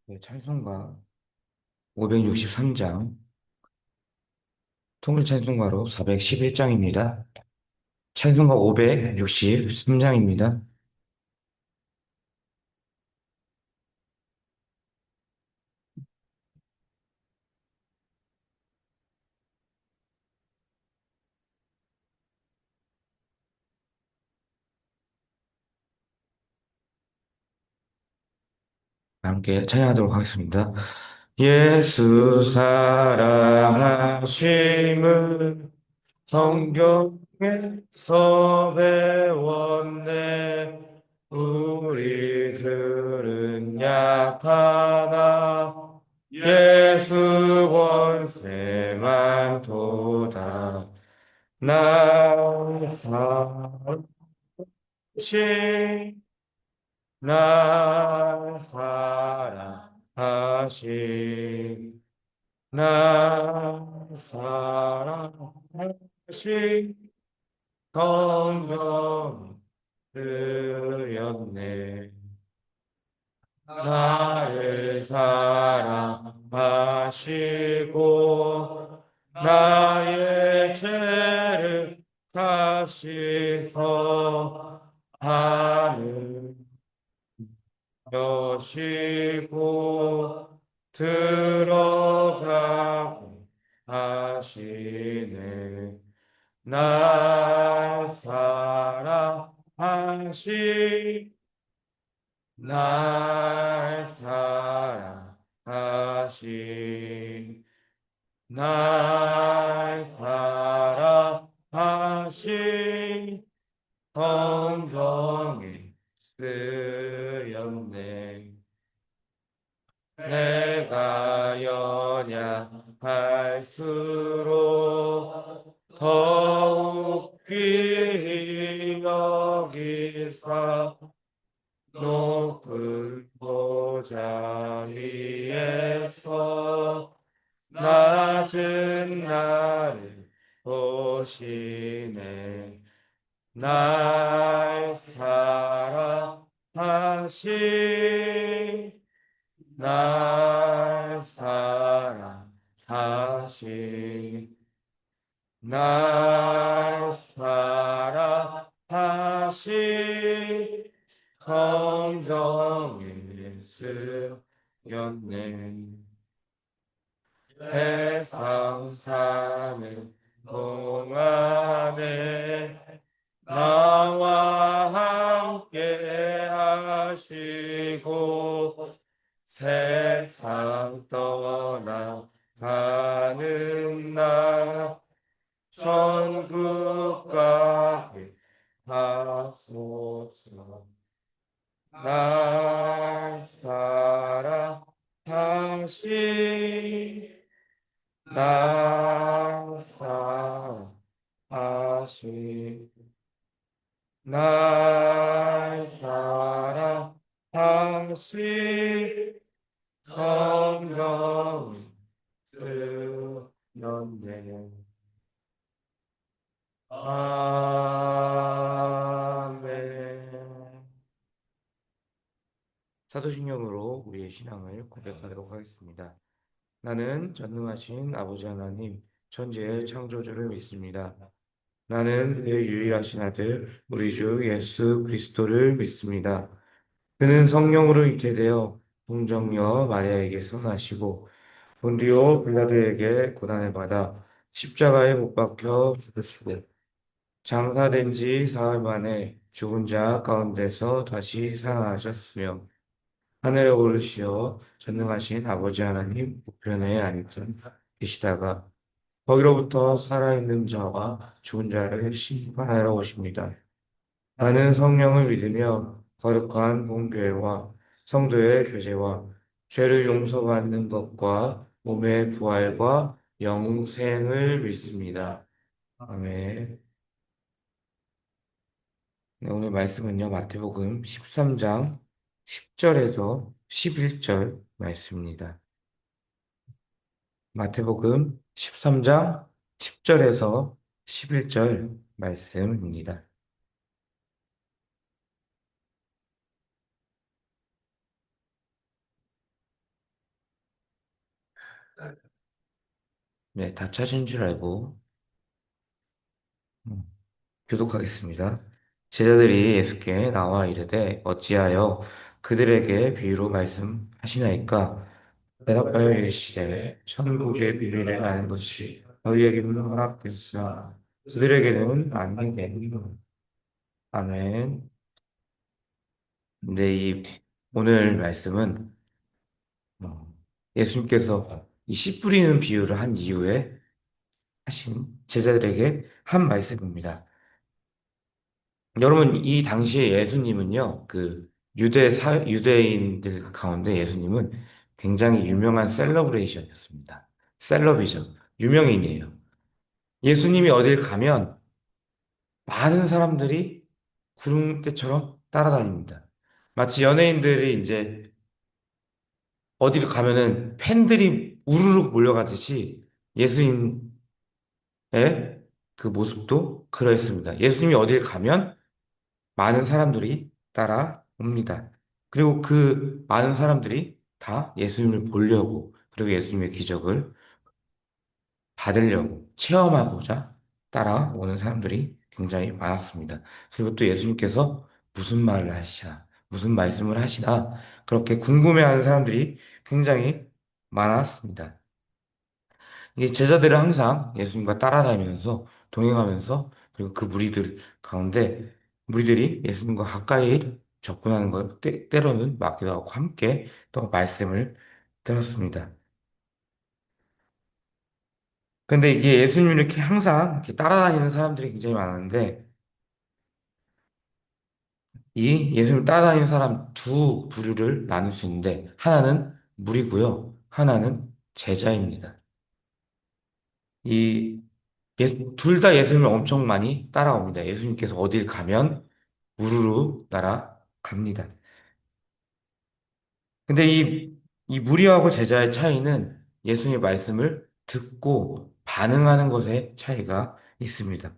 네, 찬송가 563장, 통일 찬송가로 411장입니다. 찬송가 563장입니다. 함께 찬양하도록 하겠습니다. 예수 사랑하심을 성경에서 배웠네. 우리들은 약하나 예수 원세만 도다. 날 사랑하신 날 사랑하신 날 사랑하신 성령 들였네. 나를 사랑하시고 나의 죄를 다시 사하는 여시고 들어가고 하시네. 날 사랑하시 날 사랑하시 날 사랑하시 성경에 쓰였네. 내가 연약할수록 더욱 귀히 여기사 높은 보좌 위에서 낮은 나를 보시네. 날 사랑하시 날 사랑하시 날 사랑하시 성경에 쓰였네. 세상 사는 동안에 나와 함께 하시고 세상 떠나 가는 날 천국 가게 하소서. 날 사랑하시 날 사랑하시 날 사랑하시 성령 쓰였네. 아멘. 사도신경으로 우리의 신앙을 고백하도록 하겠습니다. 나는 전능하신 아버지 하나님, 천지의 창조주를 믿습니다. 나는 그의 유일하신 아들, 우리 주 예수 그리스도를 믿습니다. 그는 성령으로 잉태되어 동정녀 마리아에게서 나시고 본디오 빌라도에게 고난을 받아 십자가에 못 박혀 죽으시고 장사된 지 사흘 만에 죽은 자 가운데서 다시 살아나셨으며 하늘에 오르시어 전능하신 아버지 하나님 우편에 앉아 계시다가 거기로부터 살아있는 자와 죽은 자를 심판하러 오십니다. 나는 성령을 믿으며 거룩한 공교회와 성도의 교제와 죄를 용서받는 것과 몸의 부활과 영생을 믿습니다. 아멘. 네, 오늘 말씀은요, 마태복음 13장 10절에서 11절 말씀입니다. 마태복음 13장 10절에서 11절 말씀입니다. 네, 다 찾은 줄 알고 음, 교독하겠습니다. 제자들이 예수께 나와 이르되 어찌하여 그들에게 비유로 말씀하시나이까? 대답하여 이르시되 천국의 비밀을 아는 것이 너희에게는 허락되었으나 그들에게는 아니되 아멘. 근데 이 오늘 말씀은 예수님께서 이 씨 뿌리는 비유를 한 이후에 하신 제자들에게 한 말씀입니다. 여러분, 이 당시에 예수님은요, 유대인들 가운데 예수님은 굉장히 유명한 셀러브레이션이었습니다. 셀럽이죠. 유명인이에요. 예수님이 어딜 가면 많은 사람들이 구름대처럼 따라다닙니다. 마치 연예인들이 이제 어디를 가면은 팬들이 우르르 몰려가듯이 예수님의 그 모습도 그러했습니다. 예수님이 어딜 가면 많은 사람들이 따라옵니다. 그리고 그 많은 사람들이 다 예수님을 보려고, 그리고 예수님의 기적을 받으려고, 체험하고자 따라오는 사람들이 굉장히 많았습니다. 그리고 또 예수님께서 무슨 말을 하시나, 무슨 말씀을 하시나, 그렇게 궁금해하는 사람들이 굉장히 많았습니다. 이 제자들은 항상 예수님과 따라다니면서 동행하면서 그리고 그 무리들 가운데 무리들이 예수님과 가까이 접근하는 걸 때로는 막기도 하고 함께 또 말씀을 들었습니다. 근데 이게 예수님을 이렇게 항상 이렇게 따라다니는 사람들이 굉장히 많은데 이 예수님을 따라다니는 사람 두 부류를 나눌 수 있는데 하나는 무리고요. 하나는 제자입니다. 이 둘 다 예수님을 엄청 많이 따라옵니다. 예수님께서 어딜 가면 우르르 따라갑니다. 근데 이 무리하고 제자의 차이는 예수님의 말씀을 듣고 반응하는 것의 차이가 있습니다.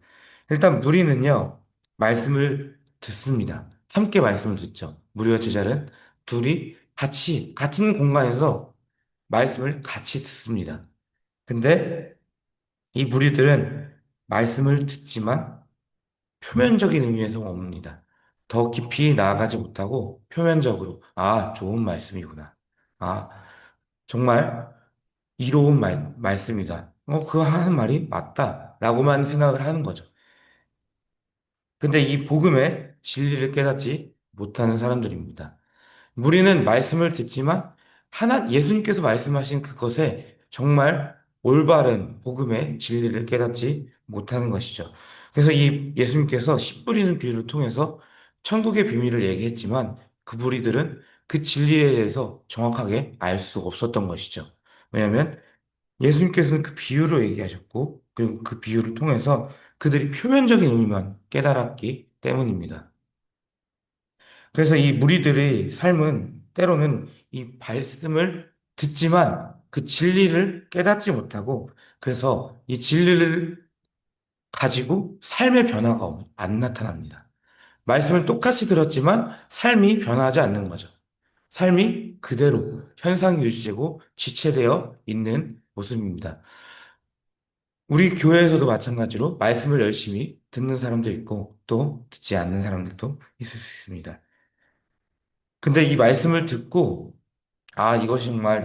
일단 무리는요, 말씀을 듣습니다. 함께 말씀을 듣죠. 무리와 제자는 둘이 같이, 같은 공간에서 말씀을 같이 듣습니다. 근데 이 무리들은 말씀을 듣지만 표면적인 의미에서 옵니다. 더 깊이 나아가지 못하고 표면적으로, 아, 좋은 말씀이구나. 아, 정말 이로운 말씀이다. 그 하는 말이 맞다. 라고만 생각을 하는 거죠. 근데 이 복음의 진리를 깨닫지 못하는 사람들입니다. 우리는 말씀을 듣지만 예수님께서 말씀하신 그것에 정말 올바른 복음의 진리를 깨닫지 못하는 것이죠. 그래서 이 예수님께서 씨 뿌리는 비유를 통해서 천국의 비밀을 얘기했지만 그 무리들은 그 진리에 대해서 정확하게 알 수 없었던 것이죠. 왜냐하면 예수님께서는 그 비유로 얘기하셨고 그리고 그 비유를 통해서 그들이 표면적인 의미만 깨달았기 때문입니다. 그래서 이 무리들의 삶은 때로는 이 말씀을 듣지만 그 진리를 깨닫지 못하고 그래서 이 진리를 가지고 삶의 변화가 안 나타납니다. 말씀을 똑같이 들었지만 삶이 변하지 않는 거죠. 삶이 그대로 현상이 유지되고 지체되어 있는 모습입니다. 우리 교회에서도 마찬가지로 말씀을 열심히 듣는 사람도 있고 또 듣지 않는 사람들도 있을 수 있습니다. 근데 이 말씀을 듣고 아, 이것이 정말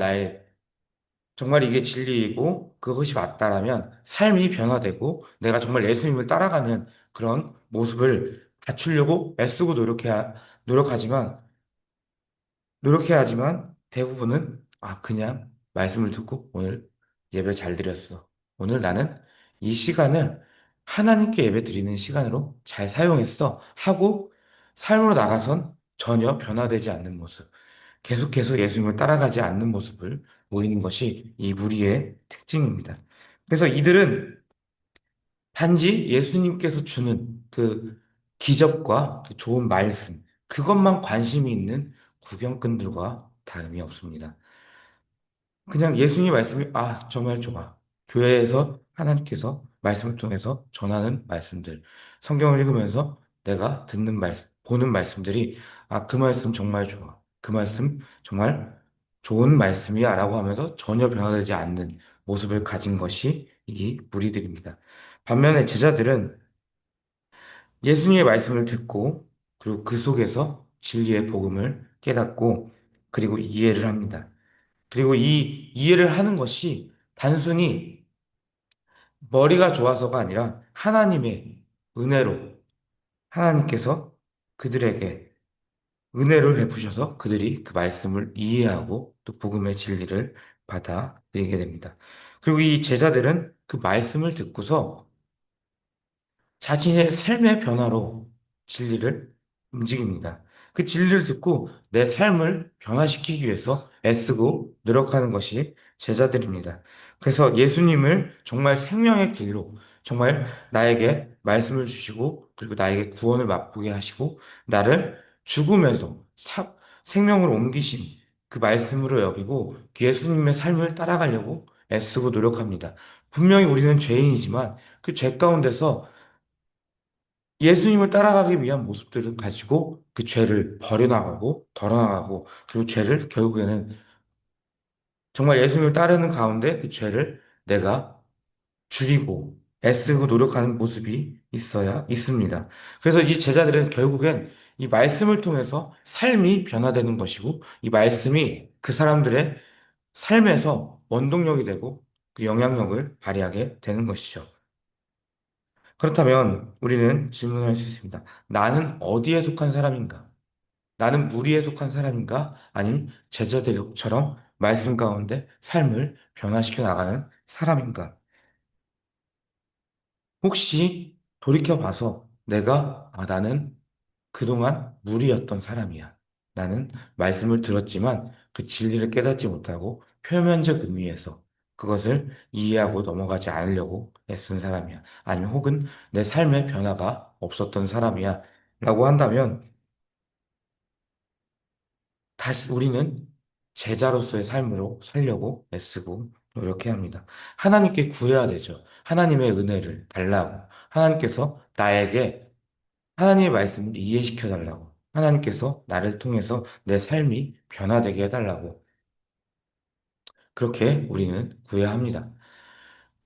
정말 이게 진리이고 그것이 맞다라면 삶이 변화되고 내가 정말 예수님을 따라가는 그런 모습을 갖추려고 애쓰고 노력하지만 노력해야 하지만 대부분은 그냥 말씀을 듣고 오늘 예배 잘 드렸어. 오늘 나는 이 시간을 하나님께 예배 드리는 시간으로 잘 사용했어. 하고 삶으로 나가선 전혀 변화되지 않는 모습. 계속해서 예수님을 따라가지 않는 모습을 보이는 것이 이 무리의 특징입니다. 그래서 이들은 단지 예수님께서 주는 그 기적과 그 좋은 말씀, 그것만 관심이 있는 구경꾼들과 다름이 없습니다. 그냥 예수님 말씀이, 정말 좋아. 교회에서 하나님께서 말씀을 통해서 전하는 말씀들, 성경을 읽으면서 내가 보는 말씀들이, 그 말씀 정말 좋아. 그 말씀 정말 좋은 말씀이야. 라고 하면서 전혀 변화되지 않는 모습을 가진 것이 이 무리들입니다. 반면에 제자들은 예수님의 말씀을 듣고 그리고 그 속에서 진리의 복음을 깨닫고 그리고 이해를 합니다. 그리고 이 이해를 하는 것이 단순히 머리가 좋아서가 아니라 하나님의 은혜로 하나님께서 그들에게 은혜를 베푸셔서 그들이 그 말씀을 이해하고 또 복음의 진리를 받아들이게 됩니다. 그리고 이 제자들은 그 말씀을 듣고서 자신의 삶의 변화로 진리를 움직입니다. 그 진리를 듣고 내 삶을 변화시키기 위해서 애쓰고 노력하는 것이 제자들입니다. 그래서 예수님을 정말 생명의 길로, 정말 나에게 말씀을 주시고, 그리고 나에게 구원을 맛보게 하시고, 나를 죽으면서 생명으로 옮기신 그 말씀으로 여기고, 예수님의 삶을 따라가려고 애쓰고 노력합니다. 분명히 우리는 죄인이지만 그 죄 가운데서 예수님을 따라가기 위한 모습들을 가지고 그 죄를 버려나가고 덜어나가고 그리고 죄를 결국에는 정말 예수님을 따르는 가운데 그 죄를 내가 줄이고 애쓰고 노력하는 모습이 있어야 있습니다. 그래서 이 제자들은 결국엔 이 말씀을 통해서 삶이 변화되는 것이고 이 말씀이 그 사람들의 삶에서 원동력이 되고 그 영향력을 발휘하게 되는 것이죠. 그렇다면 우리는 질문할 수 있습니다. 나는 어디에 속한 사람인가? 나는 무리에 속한 사람인가? 아님 제자들처럼 말씀 가운데 삶을 변화시켜 나가는 사람인가? 혹시 돌이켜봐서 나는 그동안 무리였던 사람이야. 나는 말씀을 들었지만 그 진리를 깨닫지 못하고 표면적 의미에서 그것을 이해하고 넘어가지 않으려고 애쓴 사람이야. 아니면 혹은 내 삶의 변화가 없었던 사람이야. 라고 한다면 다시 우리는 제자로서의 삶으로 살려고 애쓰고 노력해야 합니다. 하나님께 구해야 되죠. 하나님의 은혜를 달라고. 하나님께서 나에게 하나님의 말씀을 이해시켜 달라고. 하나님께서 나를 통해서 내 삶이 변화되게 해달라고. 그렇게 우리는 구해야 합니다.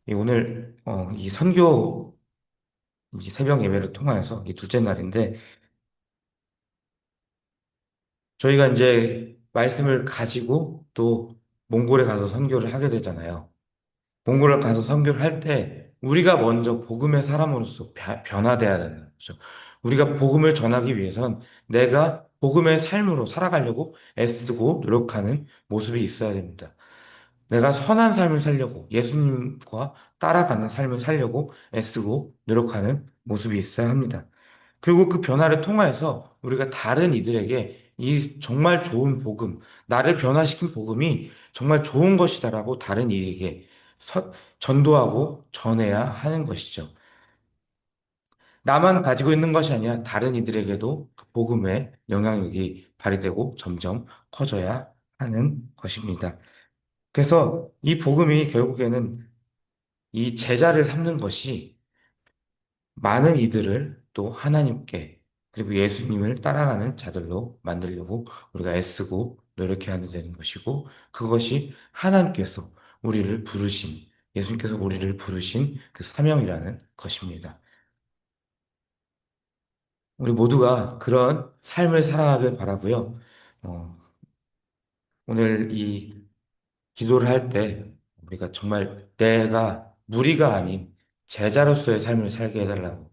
오늘 이 선교 이제 새벽 예배를 통하여서 이 둘째 날인데 저희가 이제 말씀을 가지고 또 몽골에 가서 선교를 하게 되잖아요. 몽골을 가서 선교를 할 때 우리가 먼저 복음의 사람으로서 변화돼야 되는 거죠. 우리가 복음을 전하기 위해선 내가 복음의 삶으로 살아가려고 애쓰고 노력하는 모습이 있어야 됩니다. 내가 선한 삶을 살려고 예수님과 따라가는 삶을 살려고 애쓰고 노력하는 모습이 있어야 합니다. 그리고 그 변화를 통하여서 우리가 다른 이들에게 이 정말 좋은 복음, 나를 변화시킨 복음이 정말 좋은 것이다라고 다른 이에게 전도하고 전해야 하는 것이죠. 나만 가지고 있는 것이 아니라 다른 이들에게도 그 복음의 영향력이 발휘되고 점점 커져야 하는 것입니다. 그래서 이 복음이 결국에는 이 제자를 삼는 것이 많은 이들을 또 하나님께 그리고 예수님을 따라가는 자들로 만들려고 우리가 애쓰고 노력해야 되는 것이고 그것이 하나님께서 우리를 부르신 예수님께서 우리를 부르신 그 사명이라는 것입니다. 우리 모두가 그런 삶을 살아가길 바라고요. 어, 오늘 이 기도를 할 때 우리가 정말 내가 무리가 아닌 제자로서의 삶을 살게 해달라고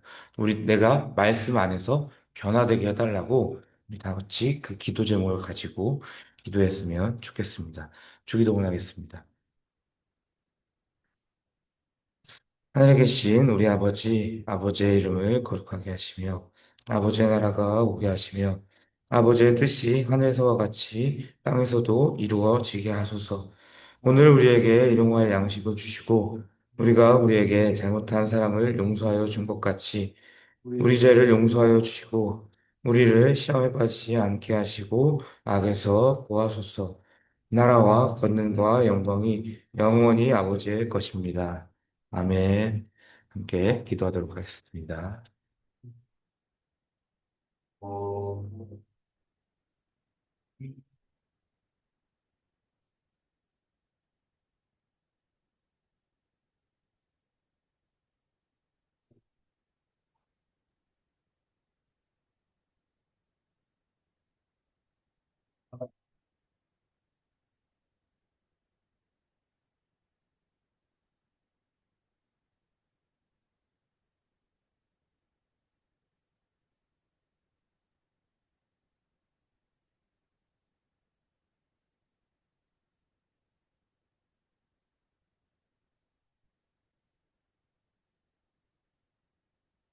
내가 말씀 안에서 변화되게 해달라고 우리 다 같이 그 기도 제목을 가지고 기도했으면 좋겠습니다. 주기도문 하겠습니다. 하늘에 계신 우리 아버지, 아버지의 이름을 거룩하게 하시며, 아버지의 나라가 오게 하시며, 아버지의 뜻이 하늘에서와 같이 땅에서도 이루어지게 하소서. 오늘 우리에게 일용할 양식을 주시고, 우리가 우리에게 잘못한 사람을 용서하여 준 것 같이, 우리 죄를 용서하여 주시고, 우리를 시험에 빠지지 않게 하시고, 악에서 구하소서. 나라와 권능과 영광이 영원히 아버지의 것입니다. 아멘. 함께 기도하도록 하겠습니다.